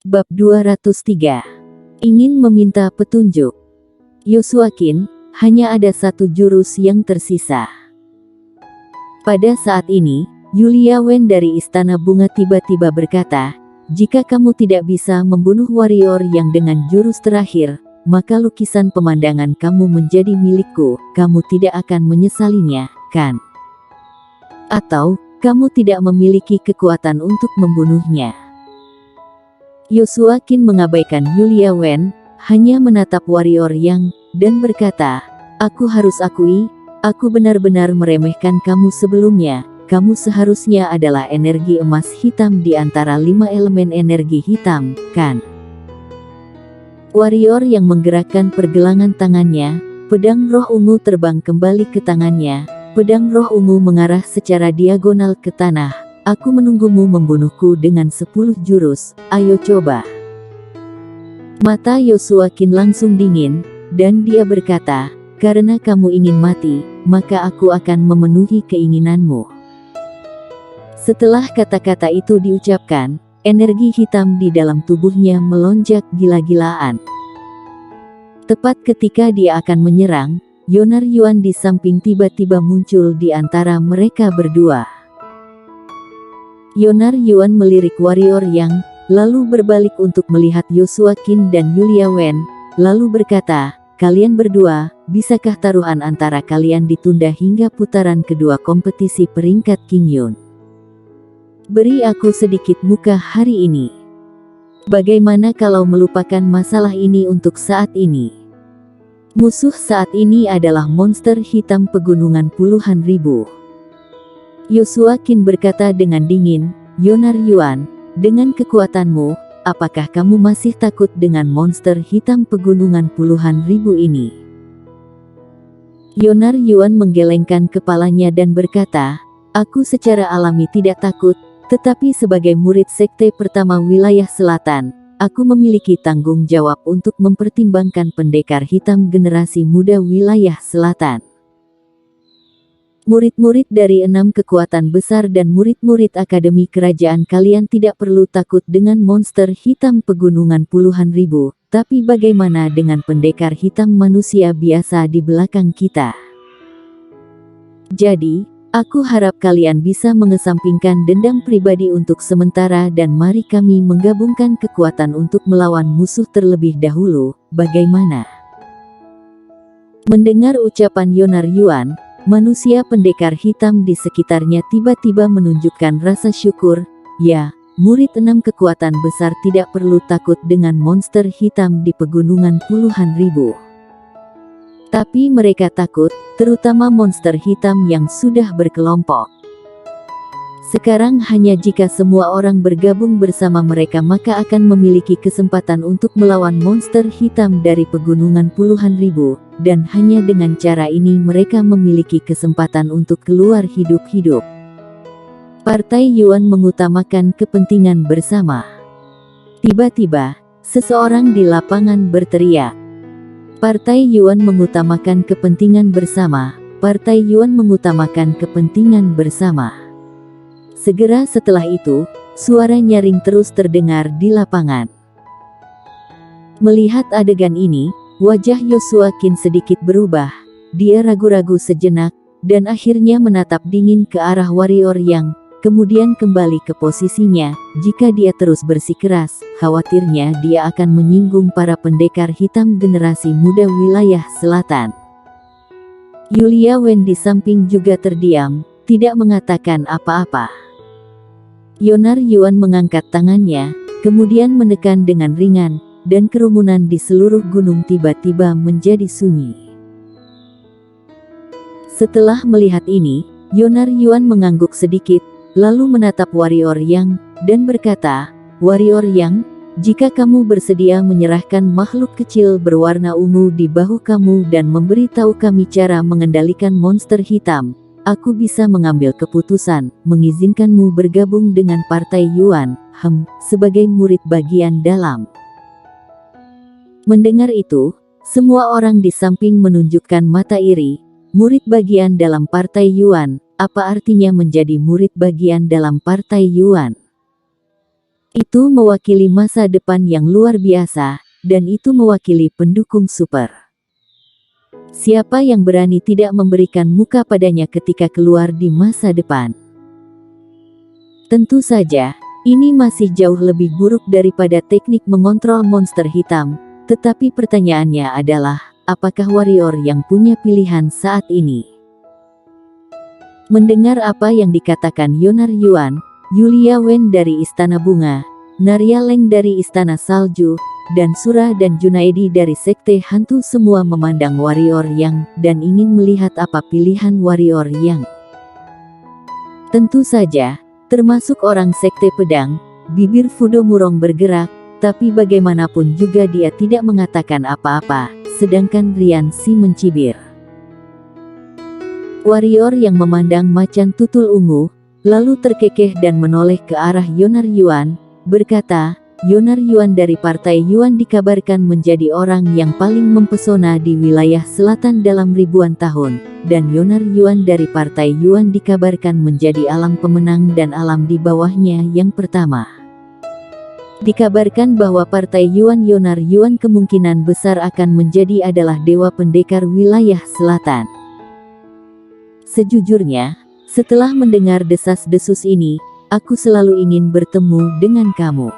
Bab 203. Ingin meminta petunjuk. Yosuakin, hanya ada satu jurus yang tersisa. Pada saat ini, Yulia Wen dari Istana Bunga tiba-tiba berkata, jika kamu tidak bisa membunuh warrior yang dengan jurus terakhir, maka lukisan pemandangan kamu menjadi milikku, kamu tidak akan menyesalinya, kan? Atau, kamu tidak memiliki kekuatan untuk membunuhnya. Yosuakin mengabaikan Yulia Wen, hanya menatap warrior Yang, dan berkata, aku harus akui, aku benar-benar meremehkan kamu sebelumnya, kamu seharusnya adalah energi emas hitam di antara 5 elemen energi hitam, kan? Warrior yang menggerakkan pergelangan tangannya, pedang roh ungu terbang kembali ke tangannya, pedang roh ungu mengarah secara diagonal ke tanah. Aku menunggumu membunuhku dengan 10 jurus, ayo coba. Mata Yosuakin langsung dingin, dan dia berkata, karena kamu ingin mati, maka aku akan memenuhi keinginanmu. Setelah kata-kata itu diucapkan, energi hitam di dalam tubuhnya melonjak gila-gilaan. Tepat ketika dia akan menyerang, Yonar Yuan di samping tiba-tiba muncul di antara mereka berdua. Yonar Yuan melirik warrior Yang, lalu berbalik untuk melihat Yosuakin dan Yulia Wen, lalu berkata, kalian berdua, bisakah taruhan antara kalian ditunda hingga putaran kedua kompetisi peringkat Qingyun? Beri aku sedikit muka hari ini. Bagaimana kalau melupakan masalah ini untuk saat ini? Musuh saat ini adalah monster hitam pegunungan puluhan ribu. Yosuakin berkata dengan dingin, Yonar Yuan, dengan kekuatanmu, apakah kamu masih takut dengan monster hitam pegunungan puluhan ribu ini? Yonar Yuan menggelengkan kepalanya dan berkata, aku secara alami tidak takut, tetapi sebagai murid sekte pertama wilayah selatan, aku memiliki tanggung jawab untuk mempertimbangkan pendekar hitam generasi muda wilayah selatan. Murid-murid dari 6 kekuatan besar dan murid-murid akademi kerajaan kalian tidak perlu takut dengan monster hitam pegunungan puluhan ribu, tapi bagaimana dengan pendekar hitam manusia biasa di belakang kita? Jadi, aku harap kalian bisa mengesampingkan dendam pribadi untuk sementara dan mari kami menggabungkan kekuatan untuk melawan musuh terlebih dahulu, bagaimana? Mendengar ucapan Yonar Yuan, manusia pendekar hitam di sekitarnya tiba-tiba menunjukkan rasa syukur, ya, murid 6 kekuatan besar tidak perlu takut dengan monster hitam di pegunungan puluhan ribu. Tapi mereka takut, terutama monster hitam yang sudah berkelompok. Sekarang hanya jika semua orang bergabung bersama mereka maka akan memiliki kesempatan untuk melawan monster hitam dari pegunungan puluhan ribu, dan hanya dengan cara ini mereka memiliki kesempatan untuk keluar hidup-hidup. Partai Yuan mengutamakan kepentingan bersama. Tiba-tiba, seseorang di lapangan berteriak. Partai Yuan mengutamakan kepentingan bersama, Partai Yuan mengutamakan kepentingan bersama. Segera setelah itu, suara nyaring terus terdengar di lapangan. Melihat adegan ini, wajah Yosuakin sedikit berubah, dia ragu-ragu sejenak, dan akhirnya menatap dingin ke arah warrior Yang, kemudian kembali ke posisinya. Jika dia terus bersikeras, khawatirnya dia akan menyinggung para pendekar hitam generasi muda wilayah selatan. Yulia Wen di samping juga terdiam, tidak mengatakan apa-apa. Yonar Yuan mengangkat tangannya, kemudian menekan dengan ringan, dan kerumunan di seluruh gunung tiba-tiba menjadi sunyi. Setelah melihat ini, Yonar Yuan mengangguk sedikit, lalu menatap warrior Yang, dan berkata, warrior Yang, jika kamu bersedia menyerahkan makhluk kecil berwarna ungu di bahu kamu dan memberitahu kami cara mengendalikan monster hitam, aku bisa mengambil keputusan, mengizinkanmu bergabung dengan Partai Yuan, sebagai murid bagian dalam. Mendengar itu, semua orang di samping menunjukkan mata iri. Murid bagian dalam Partai Yuan, apa artinya menjadi murid bagian dalam Partai Yuan? Itu mewakili masa depan yang luar biasa, dan itu mewakili pendukung super. Siapa yang berani tidak memberikan muka padanya ketika keluar di masa depan? Tentu saja, ini masih jauh lebih buruk daripada teknik mengontrol monster hitam, tetapi pertanyaannya adalah, apakah warrior yang punya pilihan saat ini? Mendengar apa yang dikatakan Yonar Yuan, Yulia Wen dari Istana Bunga, Narya Leng dari Istana Salju, dan Surah dan Junaidi dari Sekte Hantu semua memandang warrior yang dan ingin melihat apa pilihan warrior yang. Tentu saja, termasuk orang Sekte Pedang, bibir Fudo Murong bergerak, tapi bagaimanapun juga dia tidak mengatakan apa-apa, sedangkan Rian Si mencibir. Warrior yang memandang macan tutul ungu, lalu terkekeh dan menoleh ke arah Yonar Yuan, berkata, Yonar Yuan dari Partai Yuan dikabarkan menjadi orang yang paling mempesona di wilayah selatan dalam ribuan tahun, dan Yonar Yuan dari Partai Yuan dikabarkan menjadi alam pemenang dan alam di bawahnya yang pertama. Dikabarkan bahwa Partai Yuan Yonar Yuan kemungkinan besar akan menjadi adalah dewa pendekar wilayah selatan. Sejujurnya, setelah mendengar desas-desus ini, aku selalu ingin bertemu dengan kamu.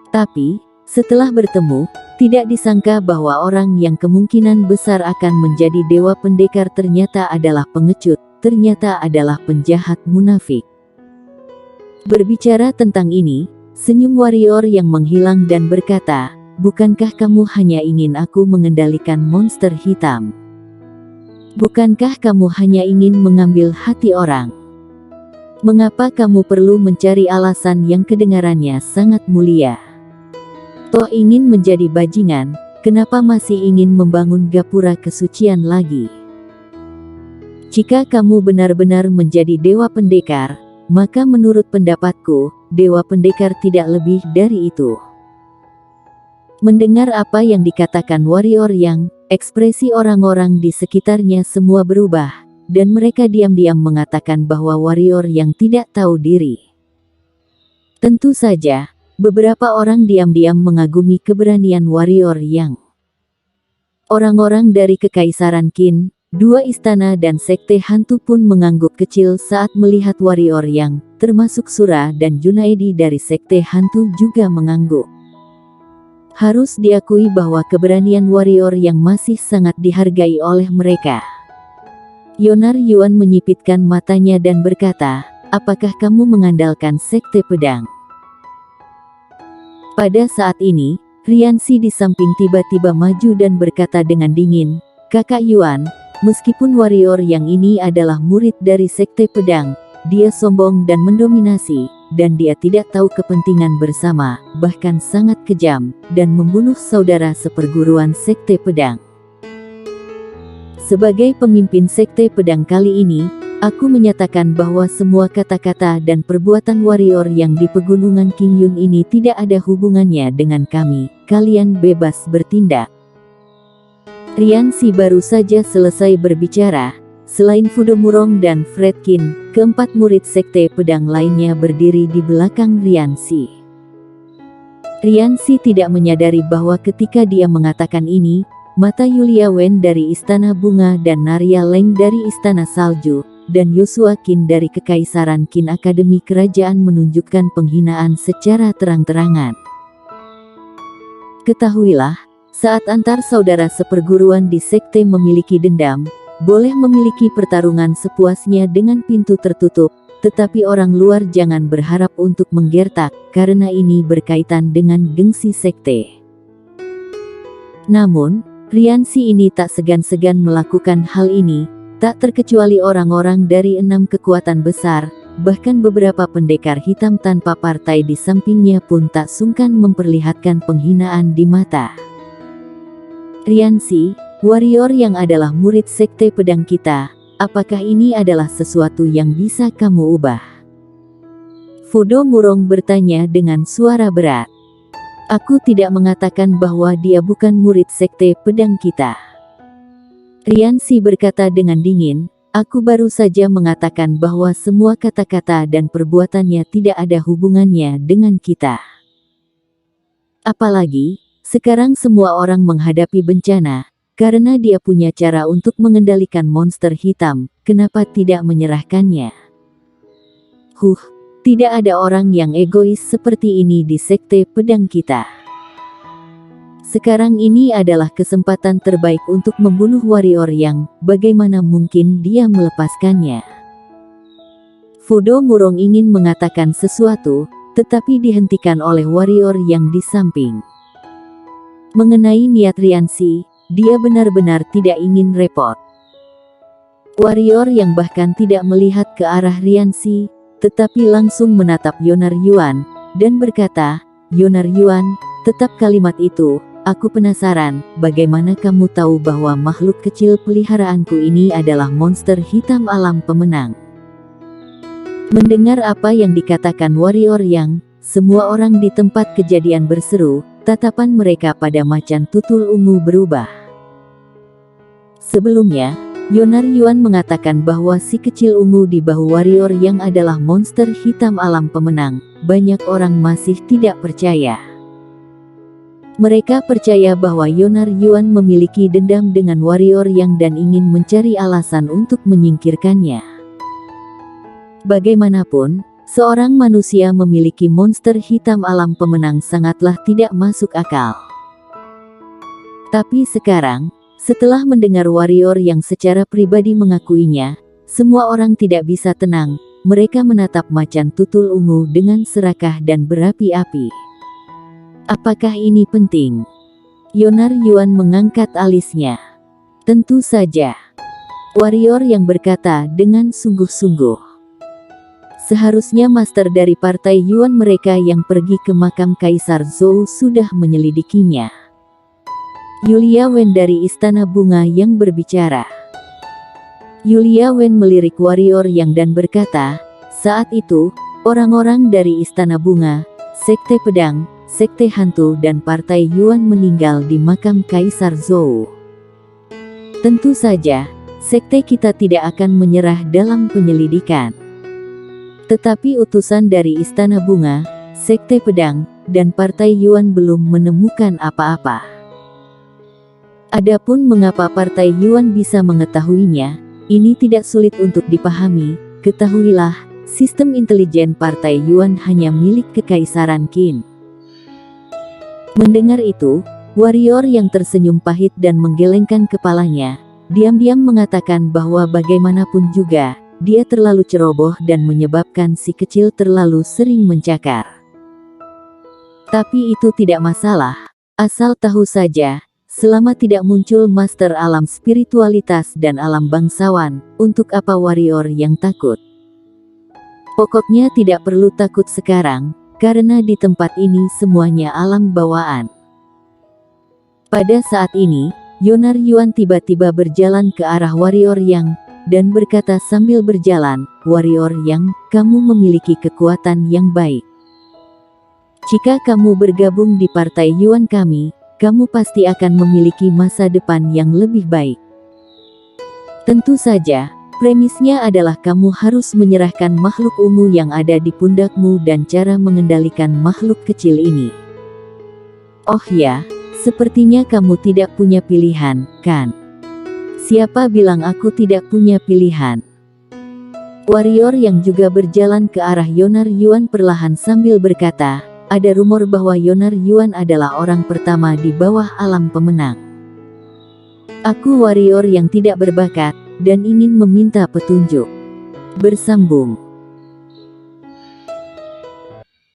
Tapi, setelah bertemu, tidak disangka bahwa orang yang kemungkinan besar akan menjadi dewa pendekar ternyata adalah pengecut, ternyata adalah penjahat munafik. Berbicara tentang ini, senyum warrior yang menghilang dan berkata, bukankah kamu hanya ingin aku mengendalikan monster hitam? Bukankah kamu hanya ingin mengambil hati orang? Mengapa kamu perlu mencari alasan yang kedengarannya sangat mulia? Toh ingin menjadi bajingan, kenapa masih ingin membangun gapura kesucian lagi? Jika kamu benar-benar menjadi dewa pendekar, maka menurut pendapatku, dewa pendekar tidak lebih dari itu. Mendengar apa yang dikatakan warrior yang, ekspresi orang-orang di sekitarnya semua berubah, dan mereka diam-diam mengatakan bahwa warrior yang tidak tahu diri. Tentu saja, beberapa orang diam-diam mengagumi keberanian warrior yang. Orang-orang dari Kekaisaran Qin, dua istana dan Sekte Hantu pun mengangguk kecil saat melihat warrior yang, termasuk Surah dan Junaidi dari Sekte Hantu juga mengangguk. Harus diakui bahwa keberanian warrior yang masih sangat dihargai oleh mereka. Yonar Yuan menyipitkan matanya dan berkata, apakah kamu mengandalkan Sekte Pedang? Pada saat ini, Rian Si di samping tiba-tiba maju dan berkata dengan dingin, Kakak Yuan, meskipun warrior yang ini adalah murid dari Sekte Pedang, dia sombong dan mendominasi, dan dia tidak tahu kepentingan bersama, bahkan sangat kejam, dan membunuh saudara seperguruan Sekte Pedang. Sebagai pemimpin Sekte Pedang kali ini, aku menyatakan bahwa semua kata-kata dan perbuatan warrior yang di pegunungan Qingyun ini tidak ada hubungannya dengan kami, kalian bebas bertindak. Rian Si baru saja selesai berbicara. Selain Fudo Murong dan Fredkin, keempat murid Sekte Pedang lainnya berdiri di belakang Rian Si. Rian Si tidak menyadari bahwa ketika dia mengatakan ini, mata Yulia Wen dari Istana Bunga dan Narya Leng dari Istana Salju, dan Yosua Qin dari Kekaisaran Qin Akademi Kerajaan menunjukkan penghinaan secara terang-terangan. Ketahuilah, saat antar saudara seperguruan di sekte memiliki dendam, boleh memiliki pertarungan sepuasnya dengan pintu tertutup, tetapi orang luar jangan berharap untuk menggertak, karena ini berkaitan dengan gengsi sekte. Namun, Rian Si ini tak segan-segan melakukan hal ini, tak terkecuali orang-orang dari 6 kekuatan besar, bahkan beberapa pendekar hitam tanpa partai di sampingnya pun tak sungkan memperlihatkan penghinaan di mata. Rian Si, warrior yang adalah murid Sekte Pedang kita, apakah ini adalah sesuatu yang bisa kamu ubah? Fudo Murong bertanya dengan suara berat. Aku tidak mengatakan bahwa dia bukan murid Sekte Pedang kita. Rian Si berkata dengan dingin, Aku baru saja mengatakan bahwa semua kata-kata dan perbuatannya tidak ada hubungannya dengan kita. Apalagi, sekarang semua orang menghadapi bencana, karena dia punya cara untuk mengendalikan monster hitam, kenapa tidak menyerahkannya? Tidak ada orang yang egois seperti ini di sekte pedang kita. Sekarang ini adalah kesempatan terbaik untuk membunuh warrior yang, bagaimana mungkin dia melepaskannya? Fudo Murong ingin mengatakan sesuatu, tetapi dihentikan oleh warrior yang di samping. Mengenai niat Riansi, dia benar-benar tidak ingin repot. Warrior yang bahkan tidak melihat ke arah Riansi, tetapi langsung menatap Yonar Yuan, dan berkata, Yonar Yuan, tetap kalimat itu. Aku penasaran, bagaimana kamu tahu bahwa makhluk kecil peliharaanku ini adalah monster hitam alam pemenang? Mendengar apa yang dikatakan warrior yang, semua orang di tempat kejadian berseru, tatapan mereka pada macan tutul ungu berubah. Sebelumnya, Yonar Yuan mengatakan bahwa si kecil ungu di bahu warrior yang adalah monster hitam alam pemenang. Banyak orang masih tidak percaya. Mereka percaya bahwa Yonar Yuan memiliki dendam dengan warrior yang dan ingin mencari alasan untuk menyingkirkannya. Bagaimanapun, seorang manusia memiliki monster hitam alam pemenang sangatlah tidak masuk akal. Tapi sekarang, setelah mendengar warrior yang secara pribadi mengakuinya, semua orang tidak bisa tenang. Mereka menatap macan tutul ungu dengan serakah dan berapi-api. Apakah ini penting? Yonar Yuan mengangkat alisnya. Tentu saja. Warrior yang berkata dengan sungguh-sungguh. Seharusnya master dari partai Yuan mereka yang pergi ke makam Kaisar Zhou sudah menyelidikinya. Yulia Wen dari Istana Bunga yang berbicara. Yulia Wen melirik warrior yang dan berkata, saat itu, orang-orang dari Istana Bunga, Sekte Pedang, Sekte Hantu dan Partai Yuan meninggal di makam Kaisar Zhou. Tentu saja, sekte kita tidak akan menyerah dalam penyelidikan. Tetapi utusan dari Istana Bunga, Sekte Pedang, dan Partai Yuan belum menemukan apa-apa. Adapun mengapa Partai Yuan bisa mengetahuinya, ini tidak sulit untuk dipahami. Ketahuilah, sistem intelijen Partai Yuan hanya milik Kekaisaran Qin. Mendengar itu, warrior yang tersenyum pahit dan menggelengkan kepalanya, diam-diam mengatakan bahwa bagaimanapun juga, dia terlalu ceroboh dan menyebabkan si kecil terlalu sering mencakar. Tapi itu tidak masalah, asal tahu saja, selama tidak muncul master alam spiritualitas dan alam bangsawan, untuk apa warrior yang takut? Pokoknya tidak perlu takut sekarang. Karena di tempat ini semuanya alam bawaan. Pada saat ini, Yonar Yuan tiba-tiba berjalan ke arah warrior yang, dan berkata sambil berjalan, warrior yang, kamu memiliki kekuatan yang baik. Jika kamu bergabung di partai Yuan kami, kamu pasti akan memiliki masa depan yang lebih baik. Tentu saja. Premisnya adalah kamu harus menyerahkan makhluk ungu yang ada di pundakmu dan cara mengendalikan makhluk kecil ini. Oh ya, sepertinya kamu tidak punya pilihan, kan? Siapa bilang aku tidak punya pilihan? Warrior yang juga berjalan ke arah Yonar Yuan perlahan sambil berkata, ada rumor bahwa Yonar Yuan adalah orang pertama di bawah alam pemenang. Aku warrior yang tidak berbakat, dan ingin meminta petunjuk. Bersambung.